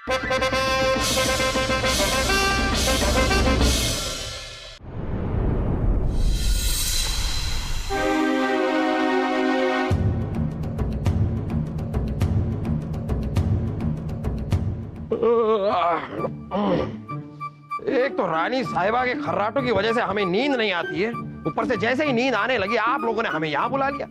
एक तो रानी साहिबा के खर्राटों की वजह से हमें नींद नहीं आती है, ऊपर से जैसे ही नींद आने लगी आप लोगों ने हमें यहाँ बुला लिया।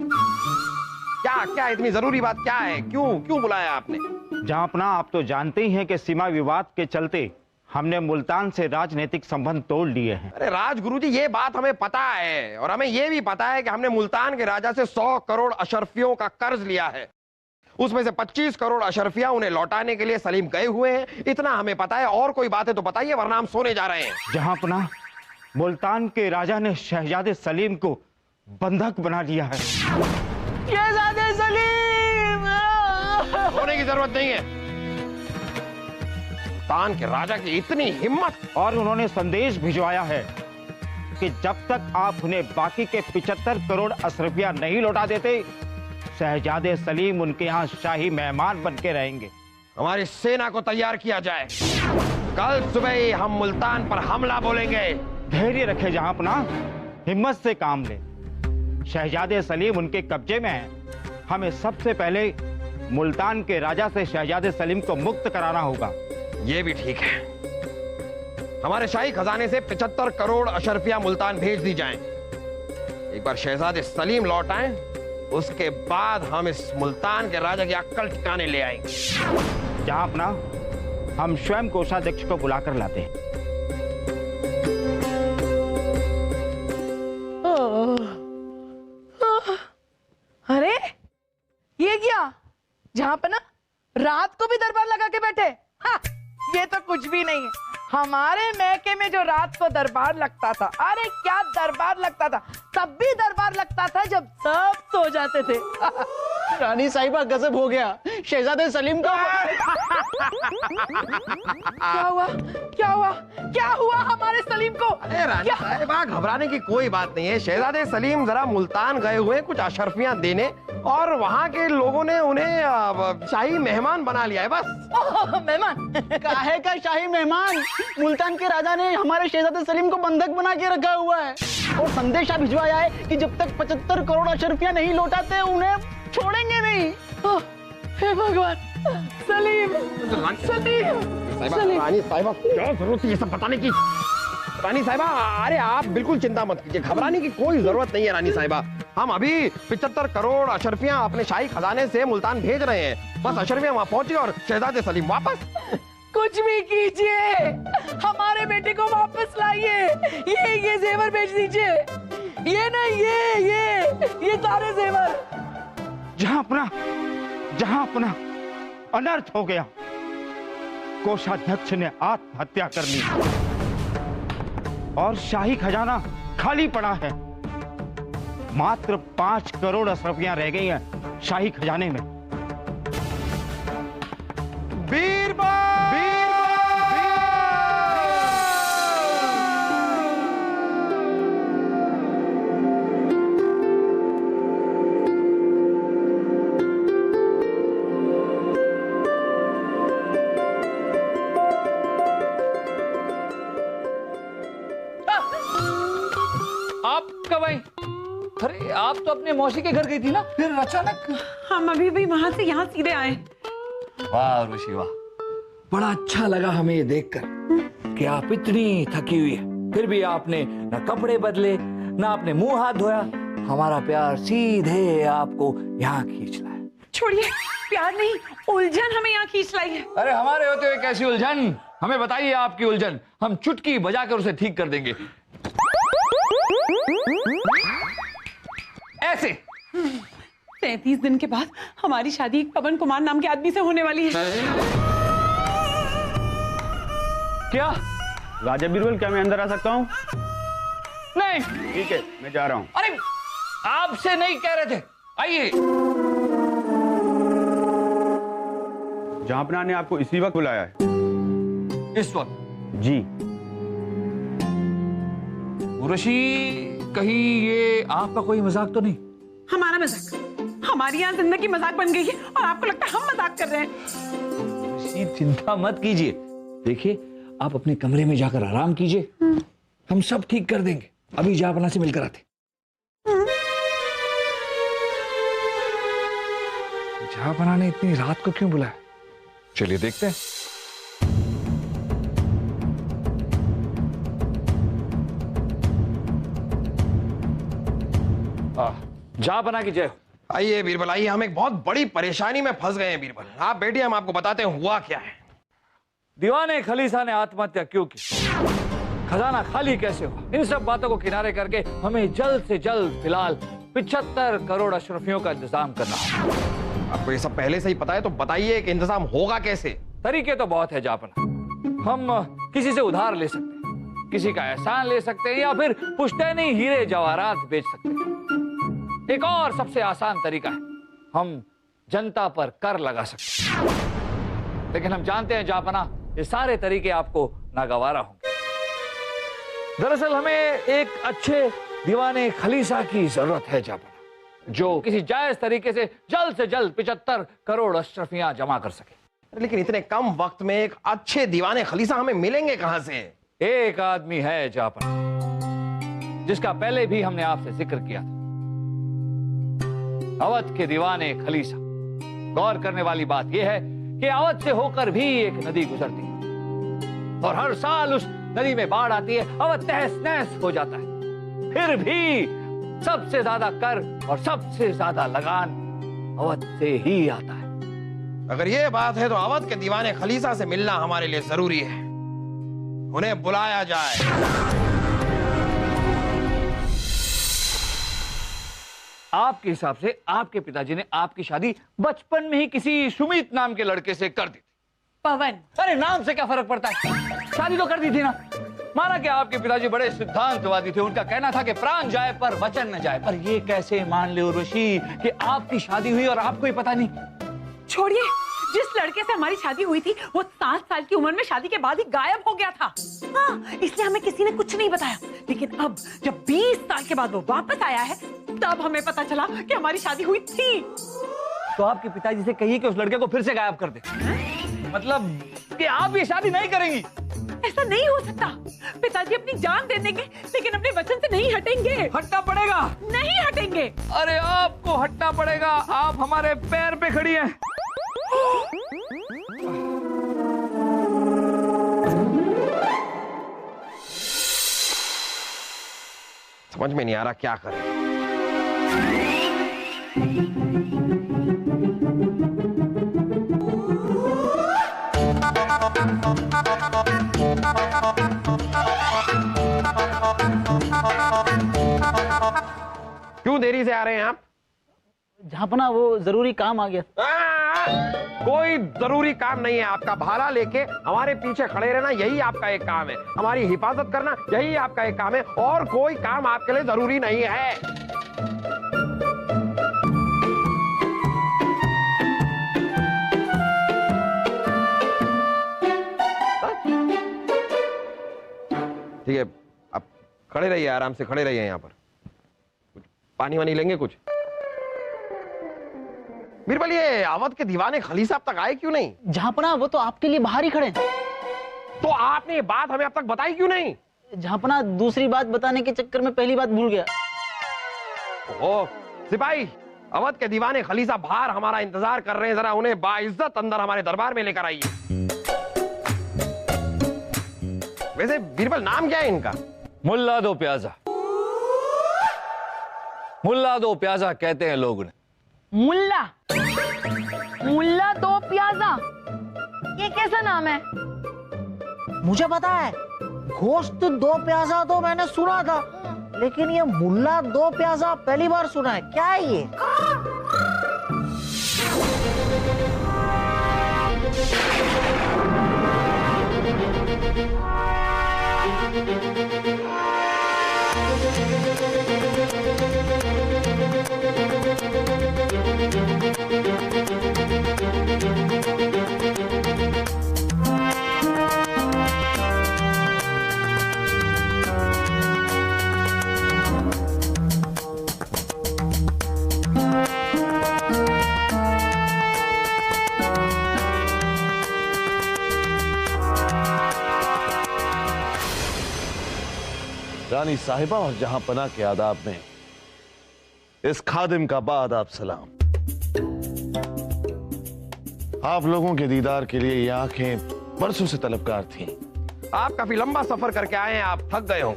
क्या क्या इतनी जरूरी बात क्या है? क्यों क्यों बुलाया आपने? जहांपना, आप तो जानते ही हैं कि सीमा विवाद के चलते हमने मुल्तान से राजनीतिक संबंध तोड़ लिए हैं। अरे राजगुरुजी, ये बात हमें पता है और हमें ये भी पता है कि हमने मुल्तान के राजा से 100 करोड़ अशरफियों का कर्ज लिया है। उसमें से 25 करोड़ अशरफिया उन्हें लौटाने के लिए सलीम गए हुए हैं। इतना हमें पता है, और कोई बात है तो बताइए वरना हम सोने जा रहे हैं। जहांपना, मुल्तान के राजा ने शहजादे सलीम को बंधक बना लिया है। शहजादे सलीम! सोने की जरूरत नहीं है। मुल्तान के राजा की इतनी हिम्मत! और उन्होंने संदेश भिजवाया है कि जब तक आप उन्हें बाकी के 75 करोड़ अशरफिया नहीं लौटा देते, शहजादे सलीम उनके यहाँ शाही मेहमान बन के रहेंगे। हमारी सेना को तैयार किया जाए, कल सुबह ही हम मुल्तान पर हमला बोलेंगे। धैर्य रखे जहांपना, हिम्मत से काम ले। शहजादे सलीम उनके कब्जे में है। हमें सबसे पहले मुल्तान के राजा से शहजादे सलीम को मुक्त कराना होगा। ये भी ठीक है। हमारे शाही खजाने से 75 करोड़ अशरफिया मुल्तान भेज दी जाएं। एक बार शहजादे सलीम लौट आए, उसके बाद हम इस मुल्तान के राजा की अक्ल ठिकाने ले आएंगे। जहांपना, हम स्वयं कोषाध्यक्ष को बुलाकर लाते हैं। अरे ये क्या? जहांपना रात को भी दरबार लगा के बैठे? हाँ, ये तो कुछ भी नहीं है। हमारे मैके में जो रात को दरबार लगता था, अरे क्या दरबार लगता था! तब भी दरबार लगता था जब सब सो जाते थे। रानी साहिबा, गजब हो गया। शहजादे सलीम को क्या हुआ? क्या हुआ? क्या हुआ हमारे सलीम को? अरे रानी साहिबा, घबराने की कोई बात नहीं है। शहजादे सलीम जरा मुल्तान गए हुए कुछ अशरफियां देने, और वहां के लोगों ने उन्हें शाही मेहमान बना लिया है बस। मेहमान? काहे का शाही मेहमान? मुल्तान के राजा ने हमारे शहजादे सलीम को बंधक बना के रखा हुआ है और संदेशा भिजवाया है कि जब तक 75 करोड़ अशरफिया नहीं लौटाते उन्हें छोड़ेंगे नहीं। हे भगवान! सलीम! सलीम! रानी साहिबा, क्या जरूरत है ये सब बताने की? रानी साहिबा, अरे आप बिल्कुल चिंता मत कीजिए, घबराने की कोई जरूरत नहीं है। रानी साहिबा, हम अभी 75 करोड़ अशरफियां अपने शाही खजाने से मुल्तान भेज रहे हैं। बस अशरफियां वहां पहुंची और शहजादे सलीम वापस। कुछ भी कीजिए, हमारे बेटे को वापस लाइए। ये जेवर भेज दीजिए। ये नहीं, ये सारे जेवर। जहांपना, अनर्थ हो गया। कोषाध्यक्ष ने आत्महत्या कर ली और शाही खजाना खाली पड़ा है। मात्र 5 करोड़ अशरफियां रह गई हैं शाही खजाने में। आप कब आई? अरे आप तो अपने मौसी के घर गई थी ना, फिर अचानक? हम अभी भी वहां से यहाँ सीधे आए। वाह ऋषि वाह, बड़ा अच्छा लगा हमें ये देखकर कि आप इतनी थकी हुई है, फिर भी आपने न कपड़े बदले न आपने मुंह हाथ धोया। हमारा प्यार सीधे आपको यहाँ खींच लाया। छोड़िए, प्यार नहीं, उलझन हमें यहाँ खींच लाई है। अरे हमारे होते हुए कैसी उलझन? हमें बताइए आपकी उलझन, हम चुटकी बजाकर उसे ठीक कर देंगे। ऐसे 33 दिन के बाद हमारी शादी एक पवन कुमार नाम के आदमी से होने वाली है। क्या? राजा बीरबल, क्या मैं अंदर आ सकता हूँ? नहीं। ठीक है, मैं जा रहा हूँ। अरे आपसे नहीं कह रहे थे, आइए। जहांपना ने आपको इसी वक्त बुलाया है। इस वक्त? जी। ऋषि, कहीं ये आपका कोई मजाक तो नहीं? हमारा मजाक? हमारी यहाँ जिंदगी मजाक बन गई है और आपको लगता है हम मजाक कर रहे हैं? इतनी चिंता मत कीजिए। देखिए, आप अपने कमरे में जाकर आराम कीजिए, हम सब ठीक कर देंगे। अभी जहापना से मिलकर आते। जहापना ने इतनी रात को क्यों बुलाया? चलिए देखते हैं। जहापना की जय। आइए बीरबल, आइए। हम एक बहुत बड़ी परेशानी में फंस गए हैं बीरबल। आप बैठिए, हम आपको बताते हैं हुआ क्या है। दीवाने खलीसा ने आत्महत्या क्यों की? खजाना खाली कैसे हुआ? इन सब बातों को किनारे करके हमें जल्द से जल्द फिलहाल 75 करोड़ अशरफियों का इंतजाम करना है। आपको ये सब पहले से ही पता है तो बताइए कि इंतजाम होगा कैसे? तरीके तो बहुत है जहापना। हम किसी से उधार ले सकते हैं, किसी का एहसान ले सकते हैं, या फिर पुश्तैनी हीरे जवाहरात बेच सकते हैं। एक और सबसे आसान तरीका है, हम जनता पर कर लगा सकते हैं। लेकिन हम जानते हैं जहापना, ये सारे तरीके आपको नागवारा होंगे। दरअसल हमें एक अच्छे दीवाने खलीसा की जरूरत है जहापना, जो किसी जायज तरीके से जल्द 75 करोड़ अशरफियां जमा कर सके। लेकिन इतने कम वक्त में एक अच्छे दीवाने खलीसा हमें मिलेंगे कहां से? एक आदमी है जहापना, जिसका पहले भी हमने आपसे जिक्र किया था, अवध के दीवाने खलीसा। गौर करने वाली बात यह है कि अवध से होकर भी एक नदी गुजरती है और हर साल उस नदी में बाढ़ आती है, अवध तहस नहस हो जाता है। फिर भी सबसे ज्यादा कर और सबसे ज्यादा लगान अवध से ही आता है। अगर ये बात है तो अवध के दीवाने खलीसा से मिलना हमारे लिए जरूरी है। उन्हें बुलाया जाए। आपके हिसाब से आपके पिताजी ने आपकी शादी बचपन में ही किसी सुमित नाम के लड़के से कर दी थी। पवन, अरे नाम से क्या फर्क पड़ता है, शादी तो कर दी थी ना। माना कि आपके पिताजी बड़े सिद्धांतवादी थे, उनका कहना था कि प्राण जाए पर वचन न जाए। पर ये कैसे मान ले उर्वशी कि आपकी शादी हुई और आपको ही पता नहीं? छोड़िए, जिस लड़के से हमारी शादी हुई थी वो 7 साल की उम्र में शादी के बाद ही गायब हो गया था। हाँ, इसलिए हमें किसी ने कुछ नहीं बताया। लेकिन अब जब 20 साल के बाद वो वापस आया है, तब हमें पता चला कि हमारी शादी हुई थी। तो आपके पिताजी से कहिए कि उस लड़के को फिर से गायब कर दे। मतलब कि आप ये शादी नहीं करेंगी? ऐसा नहीं हो सकता। पिताजी अपनी जान दे देंगे लेकिन अपने वचन से नहीं हटेंगे। हटना पड़ेगा। नहीं हटेंगे। अरे आपको हटना पड़ेगा, आप हमारे पैर पे खड़ी हैं। समझ में नहीं आ रहा क्या करें। क्यों देरी से आ रहे हैं आप? जहापना वो जरूरी काम आ गया। कोई जरूरी काम नहीं है। आपका भाला लेके हमारे पीछे खड़े रहना यही आपका एक काम है, हमारी हिफाजत करना यही आपका एक काम है, और कोई काम आपके लिए जरूरी नहीं है। ठीक है, आप खड़े रहिए, आराम से खड़े रहिए। यहाँ पर कुछ पानी वानी लेंगे कुछ? बीरबल, ये अवध के दीवाने खलीसा अब तक आए क्यों नहीं? जहापना वो तो आपके लिए बाहर ही खड़े हैं। तो आपने ये बात हमें अब तक बताई क्यों नहीं? जहापना दूसरी बात बताने के चक्कर में पहली बात भूल गया। ओ सिपाही, अवध के दीवाने खलीसा बाहर हमारा इंतजार कर रहे हैं, जरा उन्हें बाइज्जत अंदर हमारे दरबार में लेकर आइए। वैसे बीरबल, नाम क्या है इनका? मुल्ला दो प्याजा। मुल्ला दो प्याजा कहते हैं लोग। मुल्ला मुल्ला दो प्याजा, ये कैसा नाम है? मुझे पता है, गोश्त 2 प्याजा तो मैंने सुना था, लेकिन ये मुल्ला 2 प्याजा पहली बार सुना है। क्या है ये? रानी साहिबा और जहांपना के आदाब में इस खादिम का बादाब सलाम। आप लोगों के दीदार के लिए ये आंखें बरसों से तलबगार थीं। आप काफी लंबा सफर करके आए हैं, आप थक गए हो,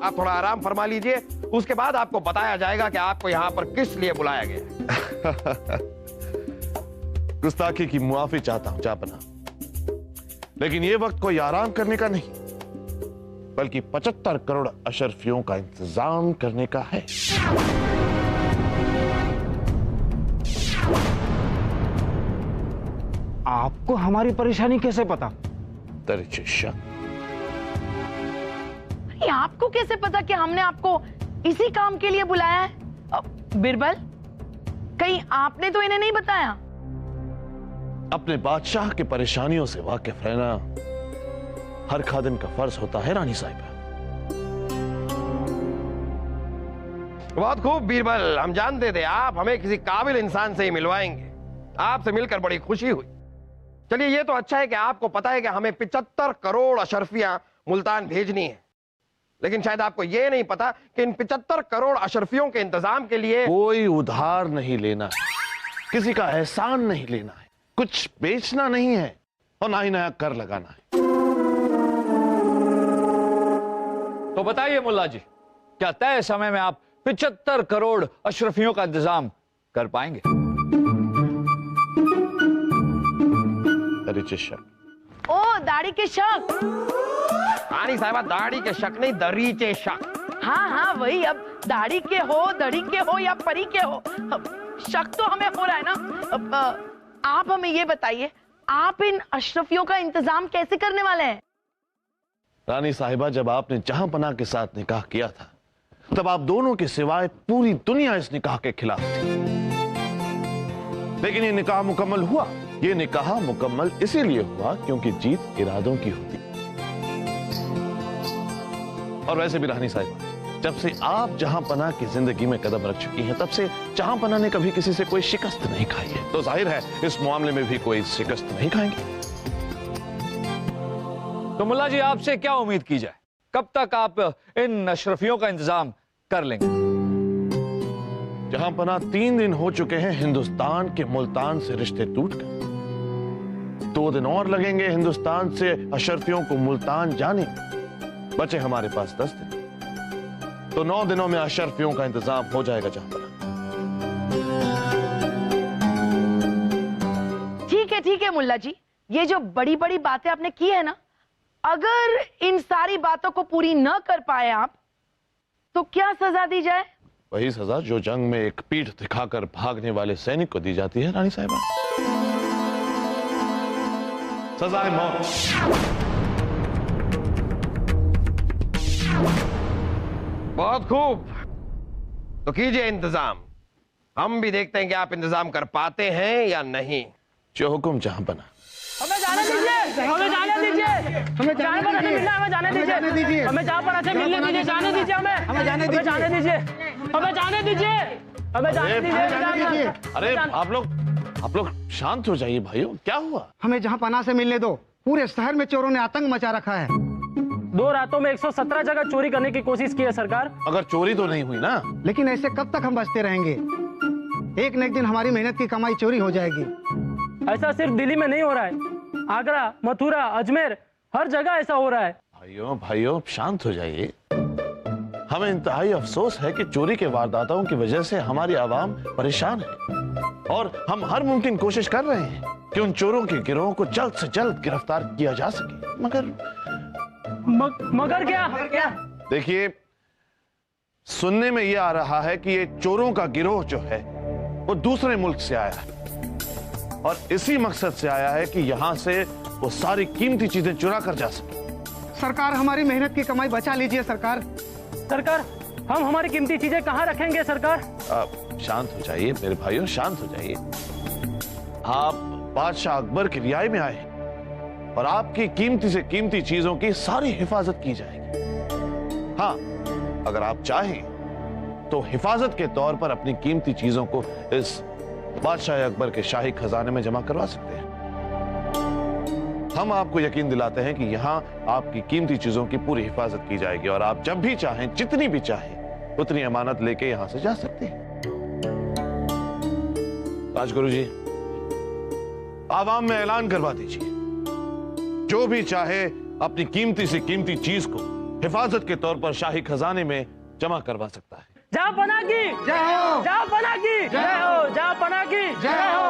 आप थोड़ा आराम फरमा लीजिए, उसके बाद आपको बताया जाएगा कि आपको यहाँ पर किस लिए बुलाया गया है। गुस्ताखी की मुआफी चाहता हूं जहांपना, लेकिन ये वक्त कोई आराम करने का नहीं, बल्कि 75 करोड़ अशरफियों का इंतजाम करने का है। आपको हमारी परेशानी कैसे पता? दरिचे शक। अरे आपको कैसे पता कि हमने आपको इसी काम के लिए बुलाया है? बिरबल, कहीं आपने तो इन्हें नहीं बताया? अपने बादशाह की परेशानियों से वाकिफ रहना हर खादिम का फर्ज होता है रानी साहिबा। बहुत खूब बीरबल, हम जानते थे आप हमें किसी काबिल इंसान से ही मिलवाएंगे। आपसे मिलकर बड़ी खुशी हुई। चलिए, ये तो अच्छा है कि आपको पता है कि हमें 75 करोड़ अशरफियां मुल्तान भेजनी है, लेकिन शायद आपको यह नहीं पता कि इन 75 करोड़ अशरफियों के इंतजाम के लिए कोई उधार नहीं लेना है, किसी का एहसान नहीं लेना है, कुछ बेचना नहीं है और ना ही नया कर लगाना है। तो बताइए मुल्ला जी, क्या तय समय में आप 75 करोड़ अशरफियों का इंतजाम कर पाएंगे? दरिचे शक। ओ, दाढ़ी के शक। रानी साहिबा, दाढ़ी के शक नहीं, दरीचे शक। हाँ हाँ वही, अब दाढ़ी के हो, दड़ी के हो या परी के हो, शक तो हमें हो रहा है ना। आप हमें ये बताइए, आप इन अशरफियों का इंतजाम कैसे करने वाले हैं? रानी साहिबा, जब आपने जहांपना के साथ निकाह किया था, तब आप दोनों के सिवाय पूरी दुनिया इस निकाह के खिलाफ थी, लेकिन ये निकाह मुकम्मल हुआ। ये निकाह मुकम्मल इसीलिए हुआ क्योंकि जीत इरादों की होती। और वैसे भी रानी साहिबा, जब से आप जहांपना की जिंदगी में कदम रख चुकी हैं, तब से जहांपना ने कभी किसी से कोई शिकस्त नहीं खाई है, तो जाहिर है इस मामले में भी कोई शिकस्त नहीं खाएंगे। तो मुल्ला जी, आपसे क्या उम्मीद की जाए? कब तक आप इन अशरफियों का इंतजाम कर लेंगे? जहांपना 3 दिन हो चुके हैं हिंदुस्तान के मुल्तान से रिश्ते टूटकर। 2 दिन और लगेंगे हिंदुस्तान से अशरफियों को मुल्तान जाने। बचे हमारे पास 10 दिन, तो 9 दिनों में अशरफियों का इंतजाम हो जाएगा जहांपना। ठीक है मुल्ला जी, ये जो बड़ी बड़ी बातें आपने की है ना, अगर इन सारी बातों को पूरी न कर पाए आप, तो क्या सजा दी जाए? वही सजा जो जंग में एक पीठ दिखाकर भागने वाले सैनिक को दी जाती है रानी साहिबा। सजा है मौत। बहुत खूब, तो कीजिए इंतजाम। हम भी देखते हैं कि आप इंतजाम कर पाते हैं या नहीं। जो हुक्म जहांपना। हमें जाने दीजिए, हमें जाने दीजिए, हमें जाने पर से मिलना, हमें जाने दीजिए, हमें जहाँ पर से मिलने दीजिए, जाने दीजिए, हमें जाने दीजिए, जाने दीजिए, हमें जाने दीजिए, हमें जाने दीजिए। अरे आप लोग शांत हो जाइए भाइयों, क्या हुआ? हमें जहांपना से मिलने दो। पूरे शहर में चोरों ने आतंक मचा रखा है। 2 रातों में 117 जगह चोरी करने की कोशिश की है सरकार। अगर चोरी तो नहीं हुई ना? लेकिन ऐसे कब तक हम बचते रहेंगे? एक न एक दिन हमारी मेहनत की कमाई चोरी हो जाएगी। ऐसा सिर्फ दिल्ली में नहीं हो रहा है, आगरा, मथुरा, अजमेर, हर जगह ऐसा हो रहा है। भाइयों शांत हो जाइए। हमें इंतहाई अफसोस है कि चोरी के वारदातों की वजह से हमारी आवाम परेशान है, और हम हर मुमकिन कोशिश कर रहे हैं कि उन चोरों के गिरोह को जल्द से जल्द गिरफ्तार किया जा सके। मगर क्या? देखिए, सुनने में यह आ रहा है कि ये चोरों का गिरोह जो है वो दूसरे मुल्क से आया है, और इसी मकसद से आया है कि यहां से वो सारी कीमती चीजें चुरा कर जा सके। सरकार, हमारी मेहनत की कमाई बचा लीजिए। सरकार, हम हमारी कीमती चीजें कहाँ रखेंगे सरकार? शांत हो जाइए मेरे भाइयों, शांत हो जाइए। आप बादशाह अकबर की रियाई में आए और आपकी कीमती से कीमती चीजों की सारी हिफाजत की जाएगी। हाँ, अगर आप चाहें तो हिफाजत के तौर पर अपनी कीमती चीजों को इस बादशाह अकबर के शाही खजाने में जमा करवा सकते हैं। हम आपको यकीन दिलाते हैं कि यहाँ आपकी कीमती चीजों की पूरी हिफाजत की जाएगी और आप जब भी चाहें, जितनी भी चाहें, उतनी अमानत लेके यहाँ से जा सकते हैं। राजगुरु जी, आवाम में ऐलान करवा दीजिए, जो भी चाहे अपनी कीमती से कीमती चीज को हिफाजत के तौर पर शाही खजाने में जमा करवा सकता है। जहाँ पना की जय हो, जहाँ पना की जय हो, जहाँ पना की जय हो।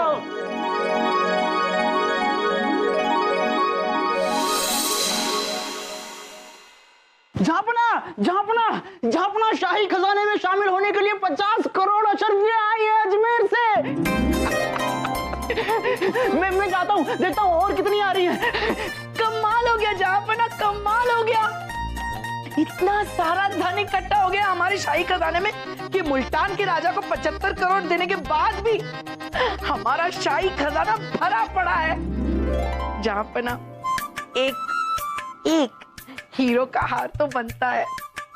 झापना शाही खजाने में शामिल होने के लिए 50 करोड़ अशर्फियां आई है अजमेर से। मैं जाता हूँ, देखता हूँ और कितनी आ रही है। कमाल हो गया जहाँपना, कमाल हो गया। इतना सारा धन इकट्ठा हो गया हमारे शाही खजाने में कि मुल्तान के राजा को 75 करोड़ देने के बाद भी हमारा शाही खजाना भरा पड़ा है। जहाँपना एक हीरो का हार तो बनता है।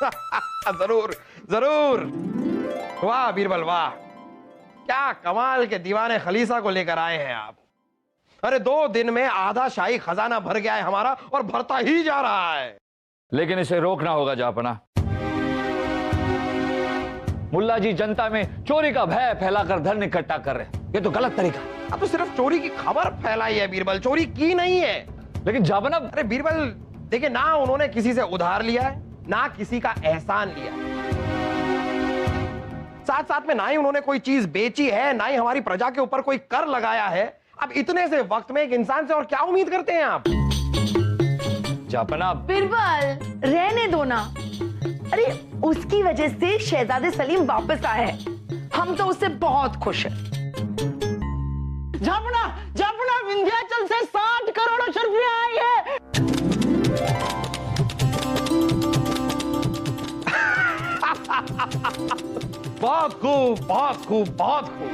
जरूर जरूर। वाह बीरबल वाह, क्या कमाल के दीवाने खलीसा को लेकर आए हैं आप। अरे 2 दिन में आधा शाही खजाना भर गया है हमारा और भरता ही जा रहा है। लेकिन इसे रोकना होगा जहाँपना। मुल्ला जी जनता में चोरी का भय फैलाकर धन इकट्ठा कर रहे हैं, ये तो गलत तरीका है। अब तो सिर्फ चोरी की खबर फैलाई है बीरबल, चोरी की नहीं है। लेकिन जहाँपना, अरे बीरबल देखिए, ना उन्होंने किसी से उधार लिया है, ना किसी का एहसान लिया है, साथ साथ में ना ही उन्होंने कोई चीज बेची है, ना ही हमारी प्रजा के ऊपर कोई कर लगाया है। अब इतने से वक्त में एक इंसान से और क्या उम्मीद करते हैं आप? जहाँपना बीरबल रहने दो ना। अरे उसकी वजह से शहजादे सलीम वापस आए हैं, हम तो उससे बहुत खुश हैं। झापना विंध्याचल से 60 करोड़ अशर्फियां आई है। बहुत खूब, बहुत खूब, बहुत खूब।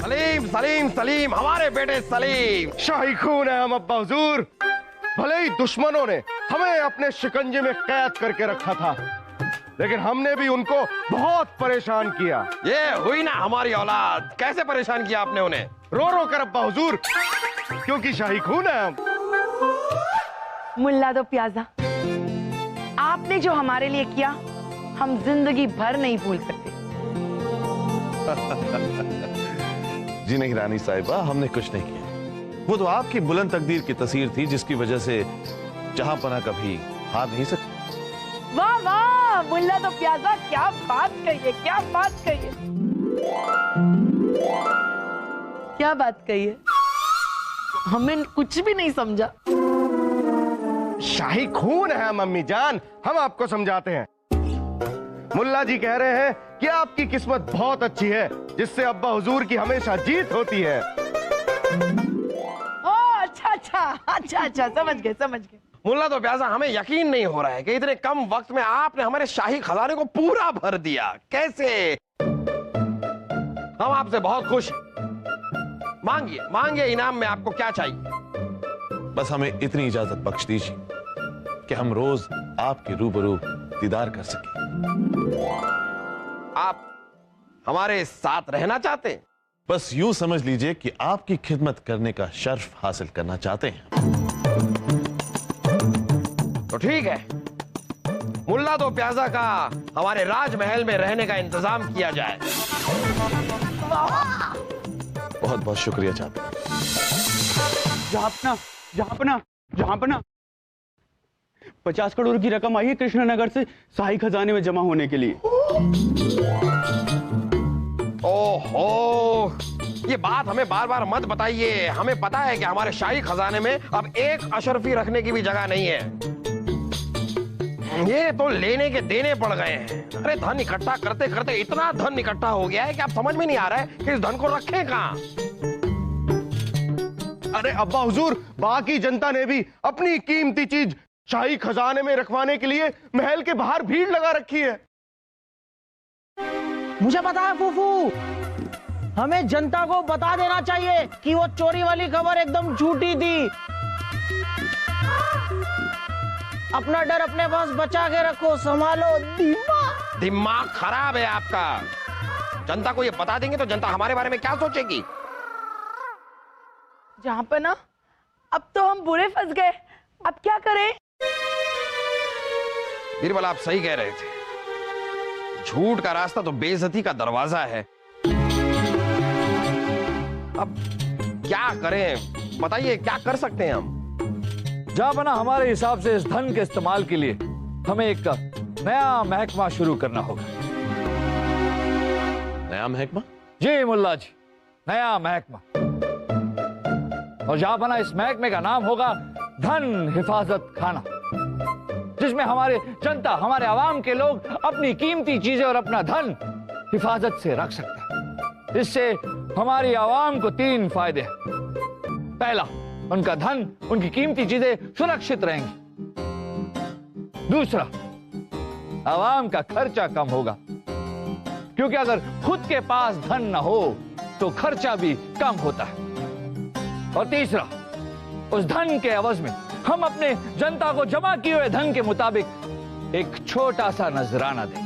सलीम सलीम सलीम, हमारे बेटे सलीम। शाही खून है हम अब्बा हुजूर। भले ही दुश्मनों ने हमें अपने शिकंजे में कैद करके रखा था, लेकिन हमने भी उनको बहुत परेशान किया। ये हुई ना हमारी औलाद। कैसे परेशान किया आपने उन्हें? रो रो कर अब्बा हुजूर, क्योंकि शाही खून है हम। मुल्ला दो प्याजा, आपने जो हमारे लिए किया हम जिंदगी भर नहीं भूल सकते। जी नहीं रानी साहिबा, हमने कुछ नहीं किया। वो तो आपकी बुलंद तकदीर की तस्वीर थी जिसकी वजह से जहाँपना कभी हार नहीं सकती। वाह वाह मुल्ला दो प्याजा, क्या बात कही है, क्या बात कही है, क्या बात कही है। हमें कुछ भी नहीं समझा। शाही खून है मम्मी जान, हम आपको समझाते हैं। मुल्ला जी कह रहे हैं कि आपकी किस्मत बहुत अच्छी है, जिससे अब्बा हुजूर की हमेशा जीत होती है। ओ अच्छा, समझ गए। मुल्ला तो प्यासा, हमें यकीन नहीं हो रहा है कि इतने कम वक्त में आपने हमारे शाही खजाने को पूरा भर दिया। कैसे? हम आपसे बहुत खुश हैं। मांगिए इनाम में आपको क्या चाहिए। बस हमें इतनी इजाजत बख्श दीजिए कि हम रोज आपके रूबरू दीदार कर सकें। आप हमारे साथ रहना चाहते हैं? बस यूं समझ लीजिए कि आपकी खिदमत करने का शर्फ हासिल करना चाहते हैं। तो ठीक है, मुल्ला दो प्याजा का हमारे राजमहल में रहने का इंतजाम किया जाए। बहुत बहुत शुक्रिया चाहते हैं। झापना 50 करोड़ की रकम आई है कृष्णनगर से शाही खजाने में जमा होने के लिए। ओहो, ये बात हमें बार बार मत बताइए। हमें पता है कि हमारे शाही खजाने में अब एक अशरफी रखने की भी जगह नहीं है। ये तो लेने के देने पड़ गए हैं। अरे धन इकट्ठा करते करते इतना धन इकट्ठा हो गया है कि अब समझ में नहीं आ रहा है कि इस धन को रखें कहां। अरे अब्बा हुजूर, बाकी जनता ने भी अपनी कीमती चीज शाही खजाने में रखवाने के लिए महल के बाहर भीड़ लगा रखी है। मुझे पता है फूफू, हमें जनता को बता देना चाहिए कि वो चोरी वाली खबर एकदम झूठी थी। अपना डर अपने पास बचा के रखो, संभालो दिमाग। दिमाग खराब है आपका। जनता को ये बता देंगे तो जनता हमारे बारे में क्या सोचेगी? जहां पर ना अब तो हम बुरे फंस गए, अब क्या करें? बीरबल आप सही कह रहे थे, झूठ का रास्ता तो बेइज्जती का दरवाजा है। अब क्या करें बताइए, क्या कर सकते हैं हम? जहां बना हमारे हिसाब से इस धन के इस्तेमाल के लिए हमें एक नया महकमा शुरू करना होगा। नया महकमा? जी मुल्ला जी, नया महकमा। और जहां बना इस महकमे का नाम होगा धन हिफाजत खाना, जिसमें हमारे जनता, हमारे आवाम के लोग अपनी कीमती चीजें और अपना धन हिफाजत से रख सकते हैं। इससे हमारी आवाम को 3 फायदे हैं। पहला, उनका धन, उनकी कीमती चीजें सुरक्षित रहेंगी। दूसरा, आवाम का खर्चा कम होगा, क्योंकि अगर खुद के पास धन न हो तो खर्चा भी कम होता है। और तीसरा, उस धन के एवज में हम अपने जनता को जमा किए हुए धन के मुताबिक एक छोटा सा नजराना दें।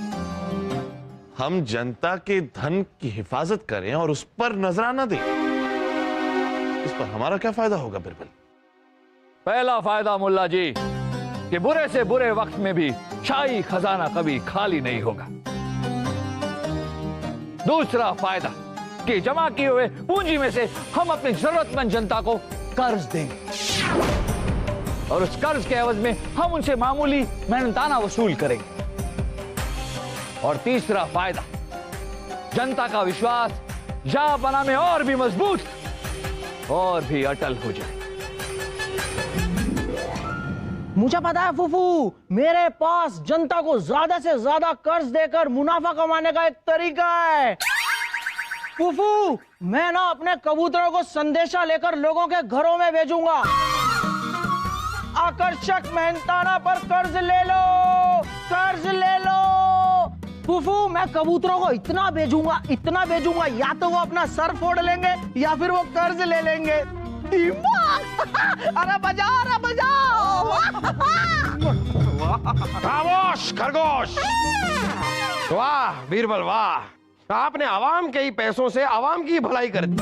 हम जनता के धन की हिफाजत करें और उस पर नजराना दें, इस पर हमारा क्या फायदा होगा बिरबल? पहला फायदा मुल्ला जी कि बुरे से बुरे वक्त में भी शाही खजाना कभी खाली नहीं होगा। दूसरा फायदा कि जमा किए हुए पूंजी में से हम अपनी जरूरतमंद जनता को कर्ज देंगे और उस कर्ज के एवज में हम उनसे मामूली मेहनताना वसूल करेंगे। और तीसरा फायदा, जनता का विश्वास जहां बना में और भी मजबूत और भी अटल हो जाए। मुझे पता है फूफू, मेरे पास जनता को ज्यादा से ज्यादा कर्ज देकर मुनाफा कमाने का एक तरीका है। फूफू, मैं ना अपने कबूतरों को संदेशा लेकर लोगों के घरों में भेजूंगा। आकर्षक मेहनताना पर कर्ज ले लो, कर्ज ले लो। फूफू, मैं कबूतरों को इतना भेजूंगा, या तो वो अपना सर फोड़ लेंगे या फिर वो कर्ज ले लेंगे। अरे बजाओ। खामोश खरगोश। वाह बीरबल वाह, आपने आवाम के ही पैसों से आवाम की भलाई कर दी।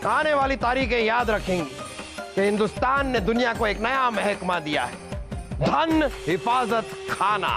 आने वाली तारीखें याद रखेंगी कि हिंदुस्तान ने दुनिया को एक नया महकमा दिया है, धन हिफाजत खाना।